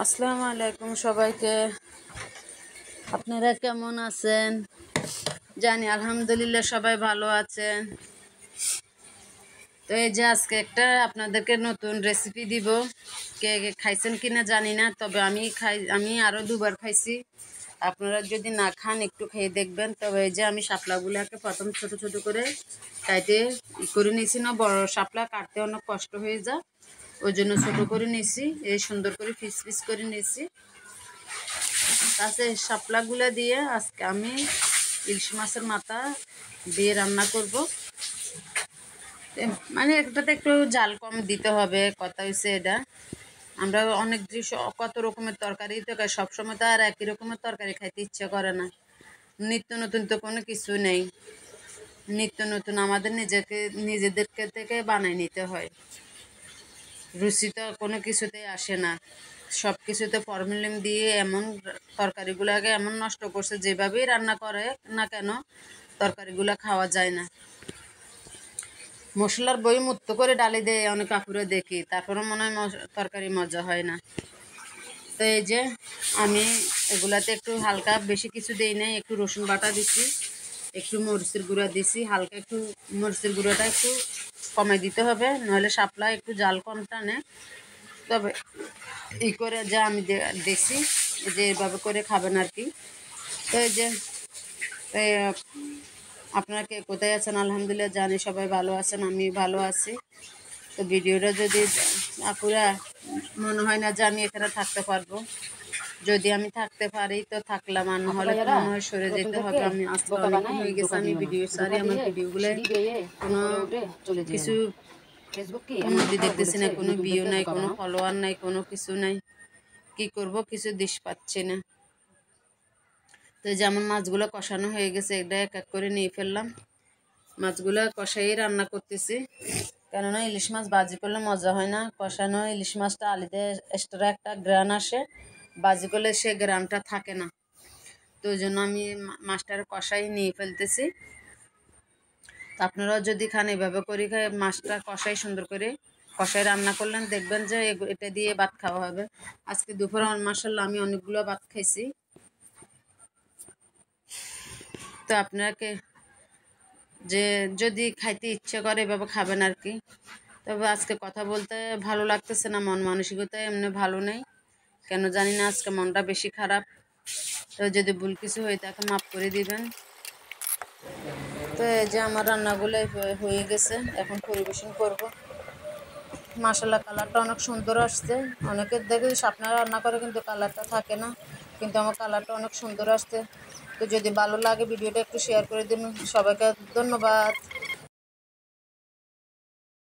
আসসালামু আলাইকুম সবাইকে। আপনারা কেমন আছেন? জানি আলহামদুলিল্লাহ সবাই ভালো আছেন। তো এই যে আজকে একটা আপনাদেরকে নতুন রেসিপি দিব। কে কে খাইছেন কিনা জানি না, তবে আমি আরও দুবার খাইছি। আপনারা যদি না খান একটু খেয়ে দেখবেন। তবে এই যে আমি শাপলাগুলোকে প্রথম ছোট ছোট করে কাটে করে নিয়েছি। না, বড় শাপলা কাটতে অনেক কষ্ট হয়ে যায়, ওই জন্য ছোট করে নিয়েছি। এই সুন্দর করে পিস পিস করে নিয়েছি। তাতে শাপলাগুলো দিয়ে আজকে আমি ইলিশ মাছের মাথা দিয়ে রান্না করব। মানে এটাতে একটু জাল কম দিতে হবে, কথা হয়েছে এটা। আমরা অনেক কত রকমের তরকারি তো খাই, সবসময় তো আর একই রকমের তরকারি খাইতে ইচ্ছে করে না। নিত্য নতুন তো কোনো কিছু নেই, নিত্য নতুন আমাদের নিজেদেরকে থেকে বানাই নিতে হয়। রুচি তো কোনো কিছুতেই আসে না, সব কিছুতে ফরমালিন দিয়ে এমন তরকারিগুলোকে এমন নষ্ট করছে, যেভাবেই রান্না করে না কেন তরকারিগুলো খাওয়া যায় না। মশলার বই মুক্ত করে ডালি দেয় অনেক কাকুরে দেখি, তারপরে মনে হয় তরকারি মজা হয় না। তো এই যে আমি এগুলাতে একটু হালকা, বেশি কিছু দেই নাই, একটু রসুন বাটা দিছি, একটু মরিচের গুঁড়া দিছি, হালকা একটু মরিচের গুঁড়োটা একটু কমাই দিতে হবে, নাহলে শাপলা একটু জাল কম টানে। তবে এই করে যা আমি দেখছি যে এভাবে করে খাবেন আর কি। তো এই যে আপনারা কে কোথায় আছেন? আলহামদুলিল্লাহ জানি সবাই ভালো আছেন, আমি ভালো আছি। তো ভিডিওটা যদি আপুরা মনে হয় না যে আমি এখানে থাকতে পারবো, যদি আমি থাকতে পারি তো থাকলাম, আর নাহলে তো মনে হয় সরে যেতে হবে। আমি আজকে অনেকদিন হয়ে গেছে আমি ভিডিও সারি, আমার ভিডিওগুলো কোনো কিছু উন্নতি দেখতেছি না, কোনো ভিউ নাই, কোনো ফলোয়ার নাই, কোনো কিছু নাই। কি করব কিছু দিশ পাচ্ছি না। তো যেমন মাছগুলো কষানো হয়ে গেছে, এটা এক এক করে নিয়ে ফেললাম। মাছগুলো কষাই রান্না করতেছি, কেননা ইলিশ মাছ ভাজি করলে মজা হয় না। কষানো ইলিশ মাছটা আলিতে এক্সট্রা একটা গ্রান আসে, ভাজি করলে সে গ্রানটা থাকে না। তো ওই জন্য আমি মাছটার কষাই নিয়ে ফেলতেছি। তো আপনারাও যদি খান এভাবে করে মাছটা কষাই সুন্দর করে কষাই রান্না করলেন, দেখবেন যে এটা দিয়ে ভাত খাওয়া হবে। আজকে দুপুরে মাশাআল্লাহ আমি অনেকগুলো ভাত খাইছি। তো আপনাকে যে যদি খাইতে ইচ্ছে করে এভাবে খাবেন আর কি। তবে আজকে কথা বলতে ভালো লাগতেছে না, মন মানসিকতা এমনি ভালো নেই, কেন জানি না আজকে মনটা বেশি খারাপ। তো যদি ভুল কিছু হয়ে থাকে মাফ করে দিবেন। তো এই যে আমার রান্নাগুলো হয়ে গেছে, এখন পরিবেশন করব। মাশাআল্লাহ কালারটা অনেক সুন্দর আসছে। অনেকের দেখে আপনারা রান্না করে কিন্তু কালারটা থাকে না, কিন্তু আমার কালারটা অনেক সুন্দর আসছে। তো যদি ভালো লাগে ভিডিওটা একটু শেয়ার করে দিন। সবাইকে ধন্যবাদ।